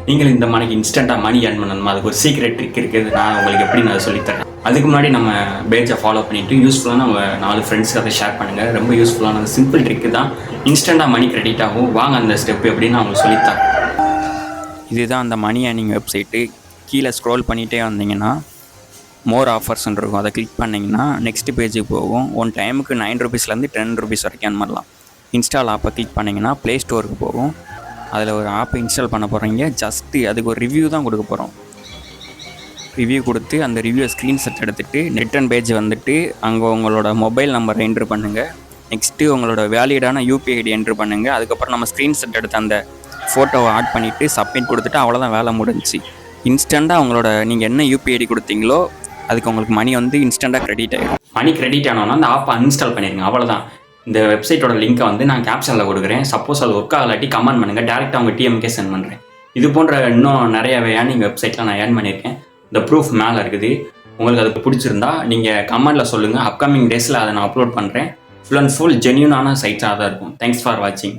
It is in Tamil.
நீங்கள் இந்த மணிக்கு இன்ஸ்டண்ட்டாக மணி ஏர்ன் பண்ணணுமா, அதுக்கு ஒரு சீக்ரெட் ட்ரிக் இருக்குது. நான் உங்களுக்கு எப்படி நான் சொல்லித்தரேன். அதுக்கு முன்னாடி நம்ம பேஜை ஃபாலோ பண்ணிவிட்டு யூஸ்ஃபுல்லான நம்ம 4 ஃப்ரெண்ட்ஸ்க்கு அதை ஷேர் பண்ணுங்கள். ரொம்ப யூஸ்ஃபுல்லான சிம்பிள் ட்ரிக்கு தான். இன்ஸ்டண்ட்டாக மணி கிரெடிட் ஆகும். வாங்க அந்த ஸ்டெப் எப்படின்னு நான் உங்களுக்கு சொல்லித்தரேன். இதுதான் அந்த மணி ஏர்னிங் வெப்சைட்டு. கீழே ஸ்க்ரோல் பண்ணிகிட்டே வந்தீங்கன்னா மோர் ஆஃபர்ஸ்ன்னு இருக்கும். அதை கிளிக் பண்ணிங்கன்னா நெக்ஸ்ட் பேஜுக்கு போகும். ஒன் டைமுக்கு 9 ருபீஸ்லேருந்து 10 ருபீஸ் வரைக்கும் ஏர்ன் பண்ணலாம். இன்ஸ்டால் ஆப்பை கிளிக் பண்ணிங்கன்னா ப்ளே ஸ்டோருக்கு போகும். அதில் ஒரு ஆப்பை இன்ஸ்டால் பண்ண போகிறீங்க. ஜஸ்ட்டு அதுக்கு ஒரு ரிவ்யூ தான் கொடுக்க போகிறோம். ரிவ்யூ கொடுத்து அந்த ரிவ்யூவை ஸ்க்ரீன்ஷாட் எடுத்துகிட்டு ரிட்டன் பேஜ் வந்துட்டு அங்கே உங்களோட மொபைல் நம்பரை என்ட்ரு பண்ணுங்கள். நெக்ஸ்ட்டு உங்களோட வேலிடான யூபிஐ ஐடி என்ட்ரு பண்ணுங்கள். அதுக்கப்புறம் நம்ம ஸ்க்ரீன்ஷாட் எடுத்து அந்த ஃபோட்டோவை ஆட் பண்ணிவிட்டு சப்மிட் கொடுத்துட்டு அவ்வளோதான், வேலை முடிஞ்சிச்சு. இன்ஸ்டண்ட்டாக உங்களோட நீங்கள் என்ன யூபிஐ ஐடி கொடுத்தீங்களோ அதுக்கு உங்களுக்கு மணி வந்து இன்ஸ்டண்ட்டாக கிரெடிட் ஆகிடும். மணி கிரெடிட் ஆனோன்னா அந்த ஆப்பை அன்இன்ஸ்டால் பண்ணிடுங்க, அவ்வளோதான். இந்த வெப்சைட்டோட லிங்க்கை வந்து நான் கேப்ஷனில் கொடுக்குறேன். சப்போஸ் அது ஒர்க் ஆகலாட்டி கமெண்ட் பண்ணுங்கள், டேரெக்டாக உங்கள் டிஎம்கே சென்ட் பண்ணுறேன். இது போன்ற இன்னும் நிறைய ஏர்னிங் வெப்சைட்லாம் நான் ஏர்ன் பண்ணியிருக்கேன். இந்த ப்ரூஃப் மேலே இருக்குது. உங்களுக்கு அது பிடிச்சிருந்தா நீங்கள் கமெண்ட்டில் சொல்லுங்கள். அப்கமிங் டேஸில் அதை நான் அப்லோட் பண்ணுறேன். ஃபுல் அண்ட் ஃபுல் ஜென்யூனான சைட்ஸாக தான் இருக்கும். தேங்க்ஸ் ஃபார் வாட்சிங்.